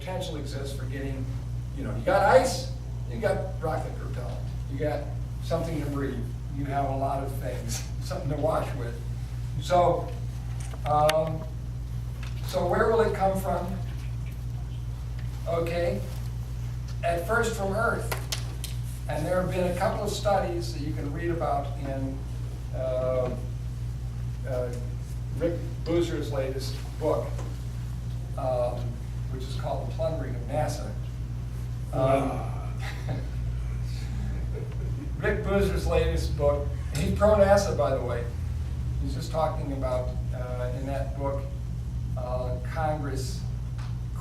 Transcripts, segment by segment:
potential exists for getting, you got ice, you got rocket propellant, you got something to breathe, you have a lot of things, something to wash with. So, so where will it come from? Okay, at first from Earth. And there have been a couple of studies that you can read about in Rick Boozer's latest book, which is called The Plundering of NASA. Rick Boozer's latest book, and he's pro-NASA, by the way. He's just talking about, in that book, Congress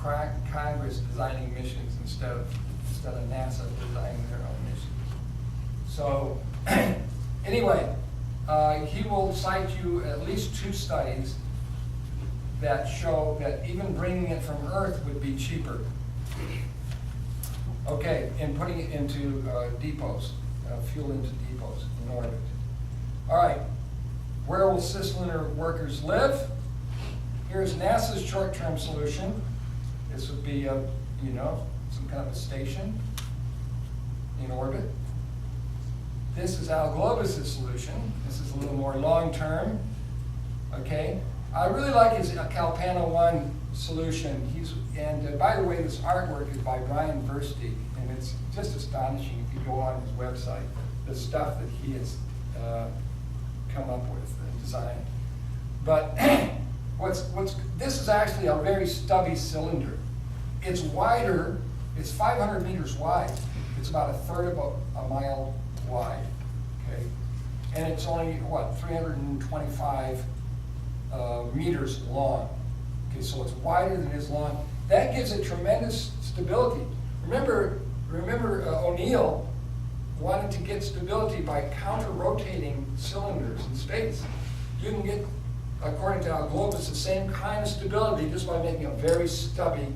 designing missions instead of NASA designing their own missions. So anyway, he will cite you at least 2 studies that show that even bringing it from Earth would be cheaper. Okay, and putting it into depots, fuel into depots in orbit. All right, where will cis-lunar workers live? Here's NASA's short-term solution. This would be a, some kind of a station in orbit. This is Al Globus's solution. This is a little more long-term. Okay, I really like his Calpana 1 solution. And by the way, this artwork is by Brian Versteeg, and it's just astonishing if you go on his website, the stuff that he has come up with and designed. But this is actually a very stubby cylinder. It's wider. It's 500 meters wide. It's about 1/3 of a mile wide, okay? And it's only, 325 meters long. Okay, so it's wider than it is long. That gives it tremendous stability. Remember O'Neill wanted to get stability by counter-rotating cylinders in space. You can get, according to Al Globus, the same kind of stability just by making a very stubby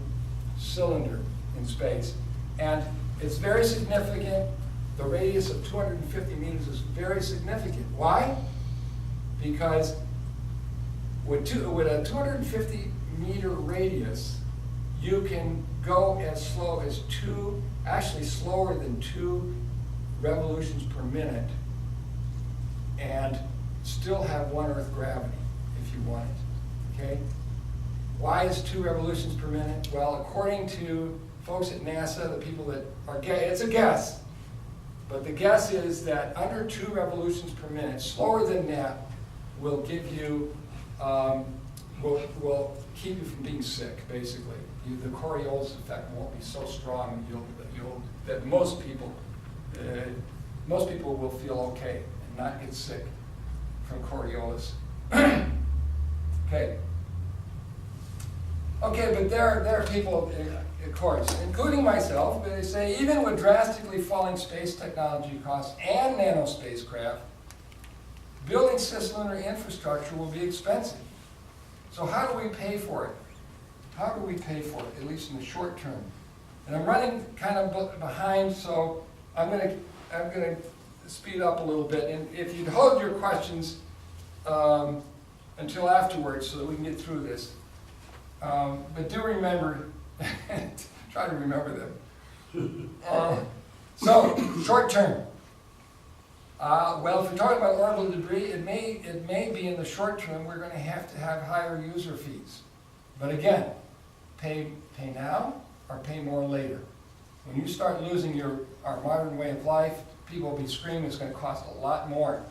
cylinder in space. And it's very significant. The radius of 250 meters is very significant. Why? Because with a 250 meter radius, you can go as slow as actually slower than 2 revolutions per minute, and still have 1 Earth gravity if you want it, okay? Why is 2 revolutions per minute? Well, according to folks at NASA, the people that are, it's a guess, but the guess is that under 2 revolutions per minute, slower than that, will give you, will keep you from being sick, basically. The Coriolis effect won't be so strong that most people will feel okay and not get sick from Coriolis. Okay. Okay, but there are people, of course, including myself, but they say even with drastically falling space technology costs and nanospacecraft, building cis-lunar infrastructure will be expensive. So how do we pay for it? How do we pay for it, at least in the short term? And I'm running kind of behind, so I'm going to speed up a little bit. And if you'd hold your questions until afterwards so that we can get through this. But do remember, try to remember them. So, short term. Well, if we're talking about orbital debris, it may be in the short term we're going to have higher user fees. But again, pay now or pay more later. When you start losing our modern way of life, people will be screaming it's going to cost a lot more.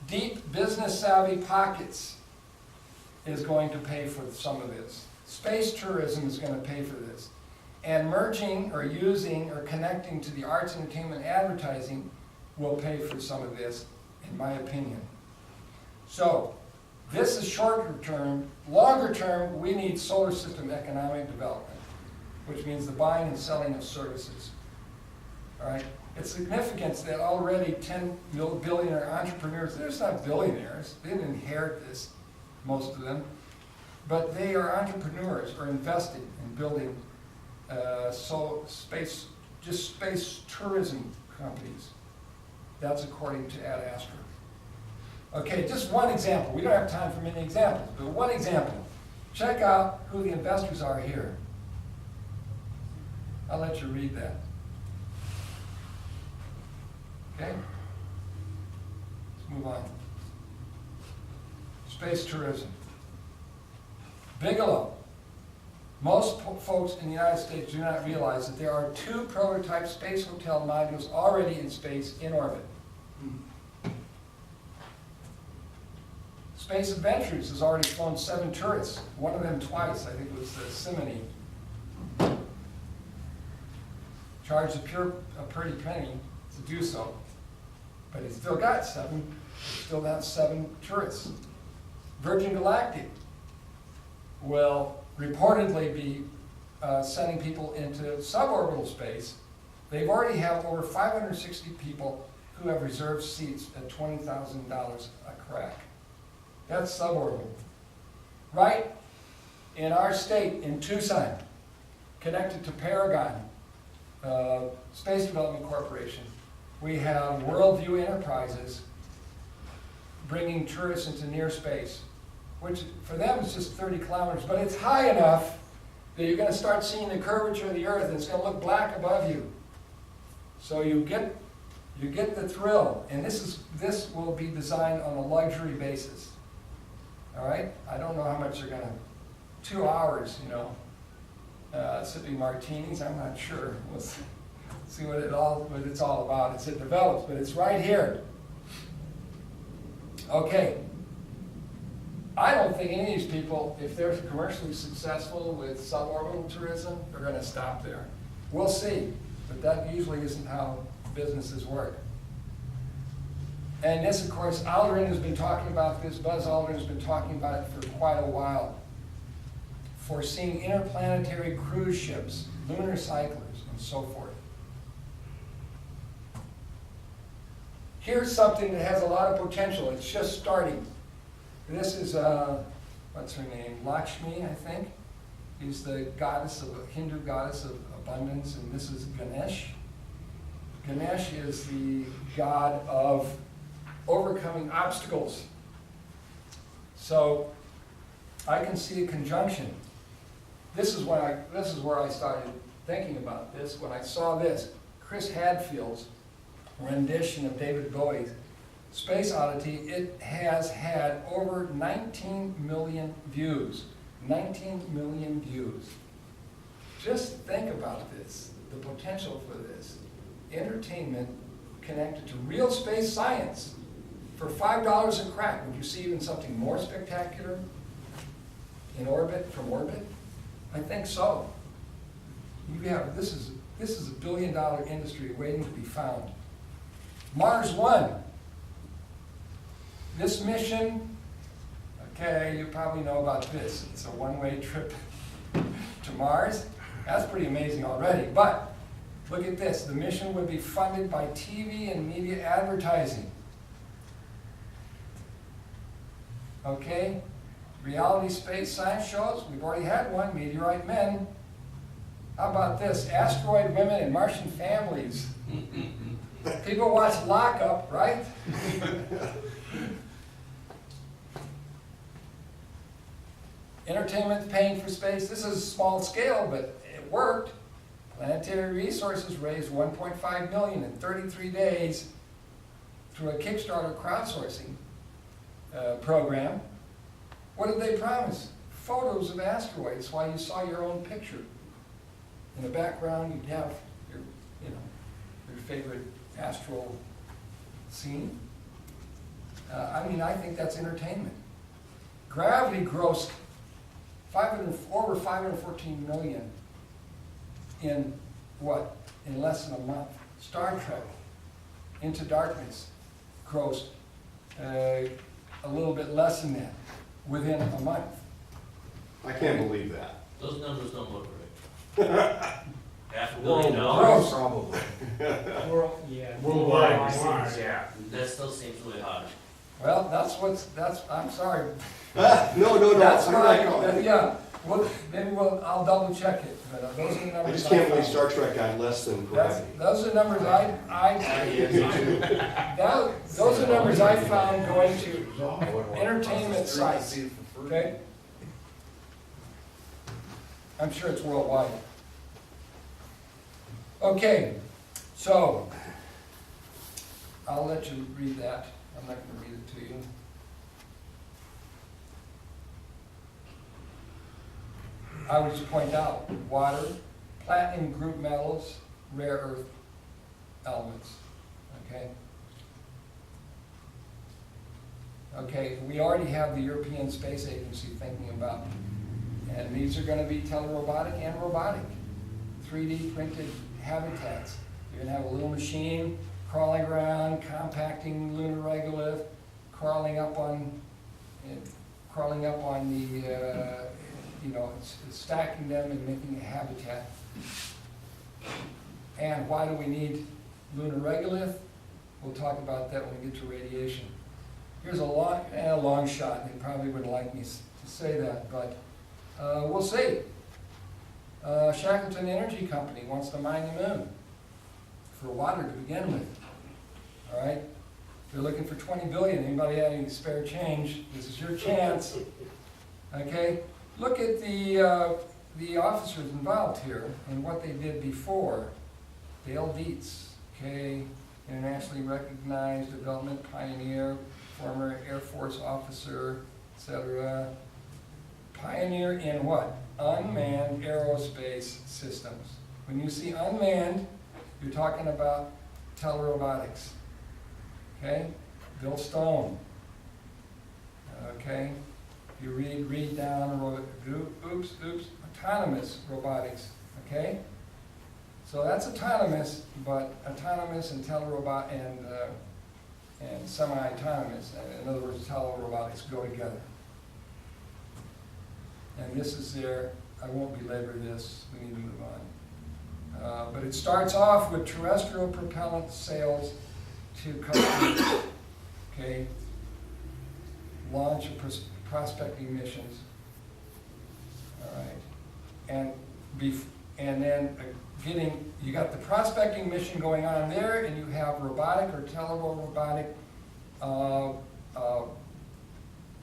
Deep business savvy pockets is going to pay for some of this. Space tourism is going to pay for this. And merging or using or connecting to the arts, entertainment, advertising will pay for some of this, in my opinion. So, this is shorter term. Longer term, we need solar system economic development, which means the buying and selling of services. All right? It's significant that already 10 billionaire entrepreneurs, they're just not billionaires, they didn't inherit this, most of them, but they are entrepreneurs or investing in building space tourism companies. That's according to Ad Astra. Okay, just one example. We don't have time for many examples, but one example. Check out who the investors are here. I'll let you read that. Okay? Let's move on. Space tourism. Bigelow. Most folks in the United States do not realize that there are 2 prototype space hotel modules already in space in orbit. Space Adventures has already flown 7 tourists, one of them twice. I think it was the Simony. Charged a pretty penny to do so, but he's still got 7. Still have 7 tourists. Virgin Galactic will reportedly be sending people into suborbital space. They've already have over 560 people who have reserved seats at $20,000 a crack. That's suborbital. Right in our state, in Tucson, connected to Paragon Space Development Corporation, we have Worldview Enterprises bringing tourists into near space, which for them is just 30 kilometers, but it's high enough that you're going to start seeing the curvature of the Earth, and it's going to look black above you. So you get the thrill, and this will be designed on a luxury basis. All right, I don't know how much they're going to. 2 hours, you know, sipping martinis. I'm not sure. We'll see what it's all about as it develops, but it's right here. Okay. I don't think any of these people, if they're commercially successful with suborbital tourism, are going to stop there. We'll see, but that usually isn't how businesses work. And this, of course, Aldrin has been talking about this. Buzz Aldrin has been talking about it for quite a while. Foreseeing interplanetary cruise ships, lunar cyclers, and so forth. Here's something that has a lot of potential. It's just starting. This is, what's her name? Lakshmi, I think. She's the Hindu goddess of abundance, and this is Ganesh. Ganesh is the god of overcoming obstacles. So I can see a conjunction. This is where I started thinking about this when I saw this. Chris Hadfield's rendition of David Bowie's Space Oddity. It has had over 19 million views. 19 million views. Just think about this, the potential for this. Entertainment connected to real space science for $5 a crack. Would you see even something more spectacular in orbit, from orbit? I think so. This is a billion-dollar industry waiting to be found. Mars One. This mission, okay, you probably know about this. It's a one-way trip to Mars. That's pretty amazing already, but look at this. The mission would be funded by TV and media advertising. Okay, reality space science shows. We've already had one, Meteorite Men. How about this? Asteroid Women and Martian Families. People watch Lockup, right? Entertainment paying for space. This is small scale, but it worked. Planetary Resources raised $1.5 million in 33 days through a Kickstarter crowdsourcing program. What did they promise? Photos of asteroids while you saw your own picture. In the background, you'd have your favorite astral scene. I think that's entertainment. Gravity grossed over 514 million in what? In less than a month. Star Trek, Into Darkness, grossed a little bit less than that within a month. I can't believe that. Those numbers don't look right. $500 million? Gross. Probably. Worldwide. Yeah. That still seems really high. Well, I'm sorry. No. That's I'm right. not- Yeah. I'll double check it, but those are the numbers. I just can't believe found. Star Trek got less than Gravity. Those are the numbers those are numbers I found going to entertainment sites. Okay? I'm sure it's worldwide. Okay, so I'll let you read that. I'm not going to read it to you. I would just point out, water, platinum group metals, rare earth elements, okay? Okay, we already have the European Space Agency thinking about, and these are gonna be telerobotic and robotic, 3D printed habitats. You're gonna have a little machine crawling around, compacting lunar regolith, crawling up on the, stacking them and making a habitat. And why do we need lunar regolith? We'll talk about that when we get to radiation. Here's a long shot. They probably wouldn't like me to say that, but we'll see. Shackleton Energy Company wants to mine the moon for water to begin with. All right? They're looking for 20 billion. Anybody have any spare change? This is your chance. Okay? Look at the officers involved here and what they did before. Dale Dietz, okay, internationally recognized development pioneer, former Air Force officer, etc. Pioneer in what? Unmanned aerospace systems. When you see unmanned, you're talking about telerobotics. Okay? Bill Stone. Okay? You read down, autonomous robotics. Okay? So that's autonomous, but autonomous and telerobot and semi-autonomous. In other words, telerobotics go together. And this is there. I won't belabor this. We need to move on. But it starts off with terrestrial propellant sales to customers. Okay. Launch of prospecting missions. All right. And then you got the prospecting mission going on there, and you have robotic or telerobotic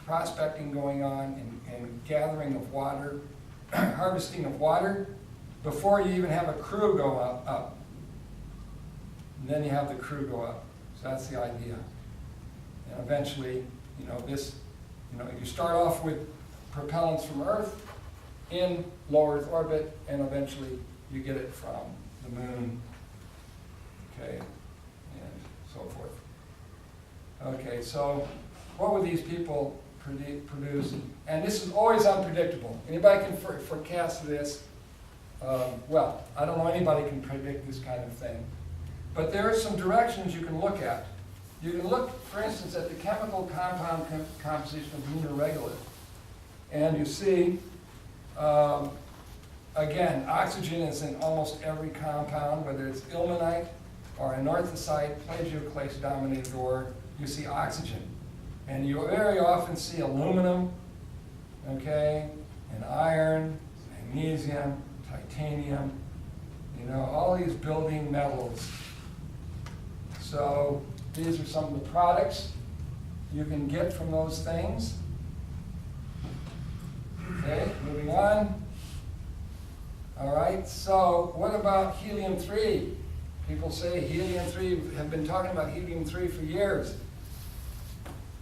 prospecting going on and gathering of water, harvesting of water, before you even have a crew go up. And then you have the crew go up. So that's the idea. And eventually, you start off with propellants from Earth in low Earth orbit, and eventually you get it from the moon, okay, and so forth. Okay, so what would these people produce? And this is always unpredictable. Anybody can forecast this? Well, I don't know anybody can predict this kind of thing. But there are some directions you can look at. You can look, for instance, at the chemical compound composition of lunar regolith. And you see, again, oxygen is in almost every compound, whether it's ilmenite or anorthosite, plagioclase-dominated ore, you see oxygen. And you very often see aluminum, okay, and iron, magnesium, titanium, all these building metals. So these are some of the products you can get from those things. Okay, moving on. All right, so what about helium-3? People say helium-3, have been talking about helium-3 for years.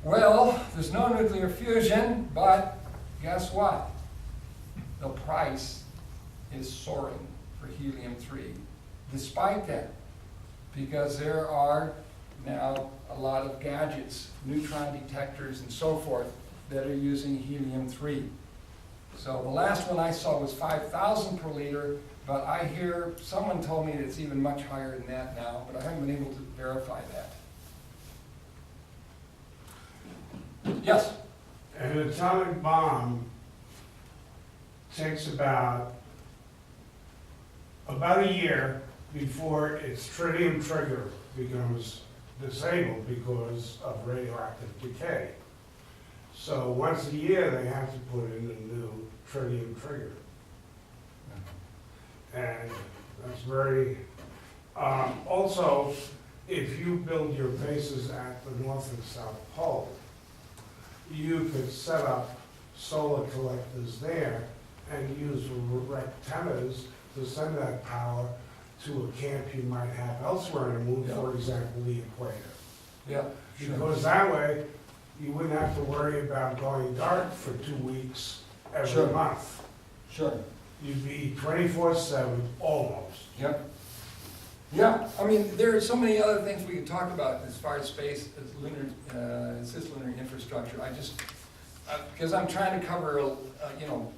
Well, there's no nuclear fusion, but guess what? The price is soaring for helium-3, despite that, because there are now a lot of gadgets, neutron detectors and so forth, that are using helium-3. So the last one I saw was 5,000 per liter, but I hear, someone told me it's even much higher than that now, but I haven't been able to verify that. Yes? An atomic bomb takes about a year before its tritium trigger becomes disabled because of radioactive decay. So once a year, they have to put in a new tritium trigger. And that's very, also, if you build your bases at the North and South Pole, you could set up solar collectors there and use antennas to send that power to a camp you might have elsewhere on the moon, for example, the equator. Yeah, sure. Because that way, you wouldn't have to worry about going dark for 2 weeks every Sure. month. Sure. You'd be 24/7, almost. Yep. Yeah, I mean, there are so many other things we could talk about as far as space, as lunar, cis-lunar infrastructure. I just, because I'm trying to cover a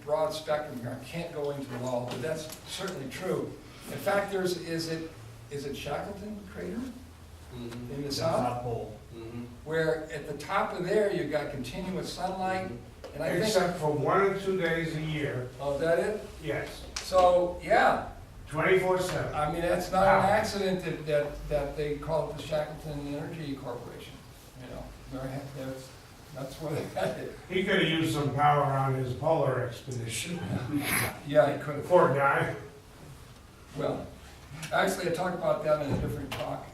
broad spectrum here, I can't go into it all, but that's certainly true. In fact, is it Shackleton crater in the south? Pole. Where at the top of there, you've got continuous sunlight, and I think, Except for 1 or 2 days a year, oh, is that it? yes, So, yeah, 24/7. I mean, that's not an accident that they call it the Shackleton Energy Corporation, you know, that's where they had it. He could have used some power on his polar expedition. Yeah, he could have. Poor guy. Well, actually, I talked about that in a different talk,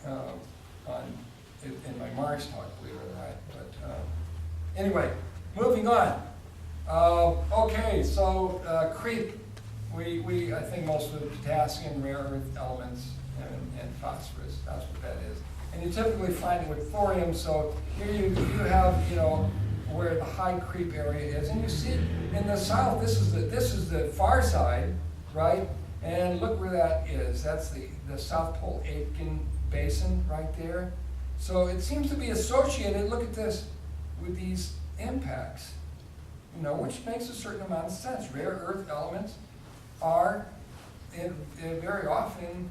in my Mars talk, believe it or not, but, anyway, moving on. Okay, so, creep, I think most of the potassium, rare earth elements, and phosphorus, that's what that is. And you typically find it with thorium, so here you have, where the high creep area is, and you see in the south, this is the far side, right? And look where that is, that's the South Pole Aitken Basin right there. So it seems to be associated, look at this, with these impacts, which makes a certain amount of sense. Rare earth elements are very often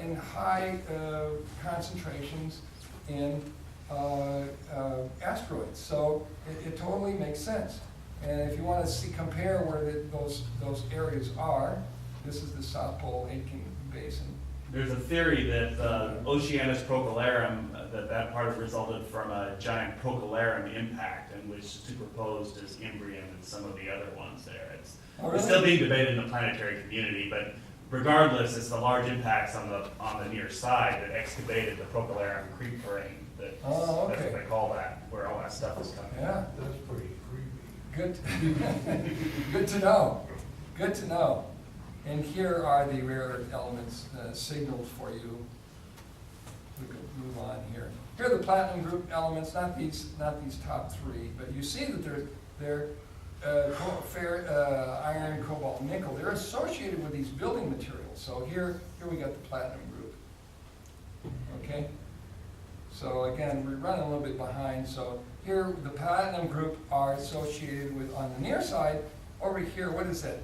in high concentrations in asteroids. So it totally makes sense. And if you want to compare where those areas are, this is the South Pole Aitken Basin. There's a theory that Oceanus Procellarum, that part of it resulted from a giant Procellarum impact, and which superposed as Imbrium and some of the other ones there. It's still being debated in the planetary community, but regardless, it's the large impacts on the near side that excavated the Procellarum creep terrain. That's what they call that, where all that stuff is coming. Yeah, That's pretty creepy. good. Good to know. Good to know. And here are the rare earth elements signaled for you. We could move on here. Here are the platinum group elements, not these top three, but you see that they're iron, cobalt, nickel. They're associated with these building materials. So here we got the platinum group. Okay. So again, we're running a little bit behind. So here the platinum group are associated with, on the near side. Over here, what is that?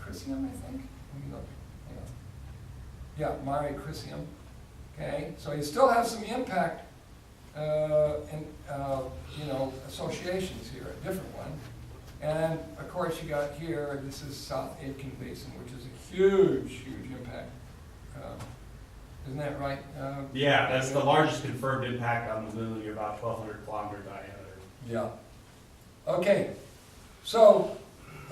Crisium, I think. Let me look. Yeah, Mare Crisium. Okay, so you still have some impact, associations here. A different one, and of course you got here. This is South Aitken Basin, which is a huge impact. Isn't that right? Yeah, that's the largest confirmed impact on the moon. You're about 1,200 kilometer diameter. Yeah. Okay, so.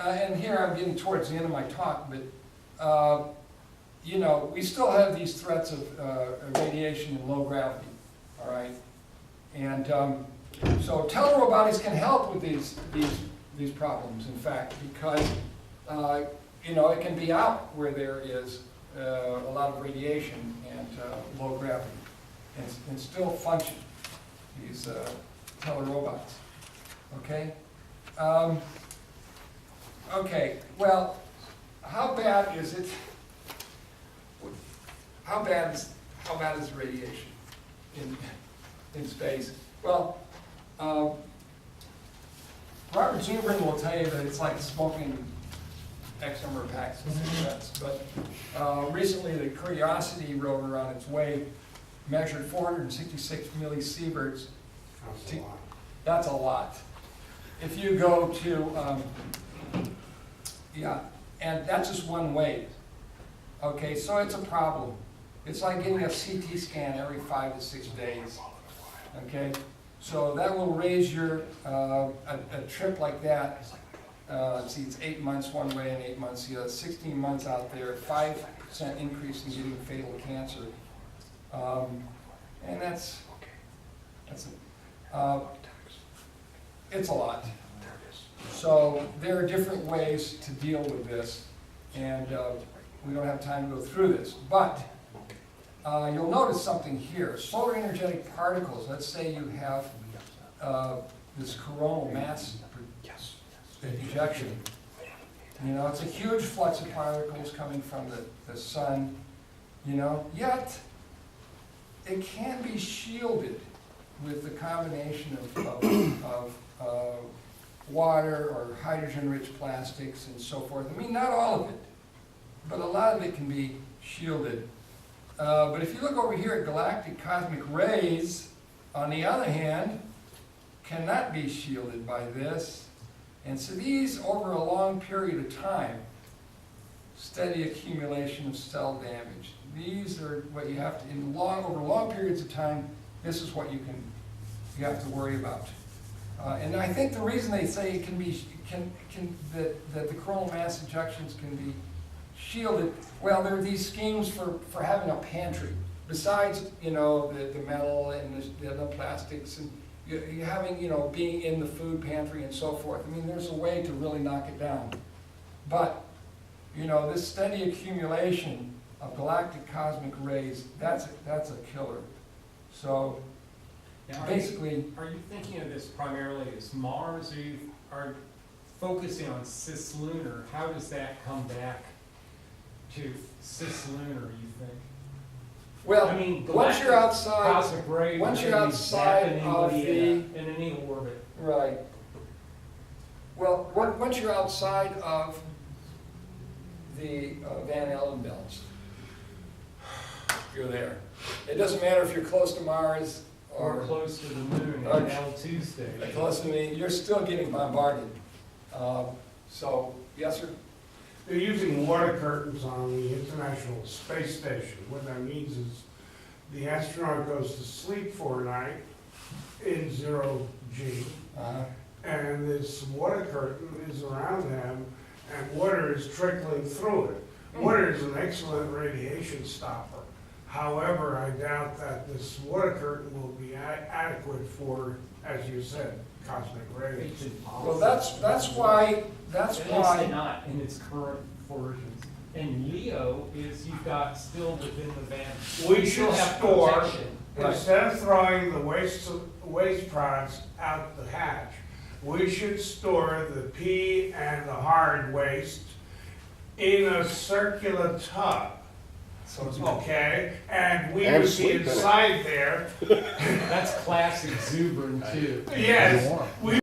And here I'm getting towards the end of my talk, but, we still have these threats of radiation and low gravity, all right? And so telluride bodies can help with these problems, in fact, because, it can be out where there is a lot of radiation and low gravity and still function, these telluride, okay? Okay, well, how bad is it? How bad is radiation in space? Well, Robert Zubrin will tell you that it's like smoking X number of packs of cigarettes. But recently, the Curiosity rover on its way measured 466 millisieverts. That's a lot. That's a lot. If you go to yeah, and that's just one wave. Okay, so it's a problem. It's like getting a CT scan every 5 to 6 days. Okay, so that will raise your a trip like that. See, it's 8 months one way and 8 months the other. 16 months out there, 5% increase in getting fatal cancer, and it's a lot. So there are different ways to deal with this, and we don't have time to go through this, but you'll notice something here. Solar energetic particles, let's say you have this coronal mass ejection. You know, it's a huge flux of particles coming from the sun, you know, yet it can be shielded with the combination of water or hydrogen-rich plastics and so forth. I mean, not all of it, but a lot of it can be shielded. But if you look over here at galactic cosmic rays, on the other hand, cannot be shielded by this. And so these, over a long period of time, steady accumulation of cell damage. These are what you have to, over long periods of time, this is what you have to worry about. And I think the reason they say it can be, that the coronal mass ejections can be shielded, well, there are these schemes for having a pantry. Besides, you know, the metal and the plastics, and you having, you know, being in the food pantry and so forth. I mean, there's a way to really knock it down. But, you know, this steady accumulation of galactic cosmic rays, that's a killer. So, Now, basically, are you thinking of this primarily as Mars, or you are focusing on Cis-Lunar? How does that come back to Cis-Lunar, you think? well, I mean, once you're outside, cosmic rays once are you're gonna be outside zapping of anybody the- in any orbit. right. Well, once you're outside of the Van Allen belts, you're there. It doesn't matter if you're close to Mars Or or close to the moon or- at L2 stage. close to me, you're still getting bombarded. So, yes, sir? They're using water curtains on the International Space Station. What that means is the astronaut goes to sleep for a night in 0G, and this water curtain is around him, and water is trickling through it. Water is an excellent radiation stopper. However, I doubt that this water curtain will be adequate for, as you said, cosmic rays. It's impossible. Well, that's why, At least not in its current versions. And Leo is, you've got still within the band. We You still should have store, protection. instead of throwing the waste products out the hatch, we should store the pea and the hard waste in a circular tub, so it's okay? And we And would be sleep in it. inside there. That's classic Zubrin too. Yes, we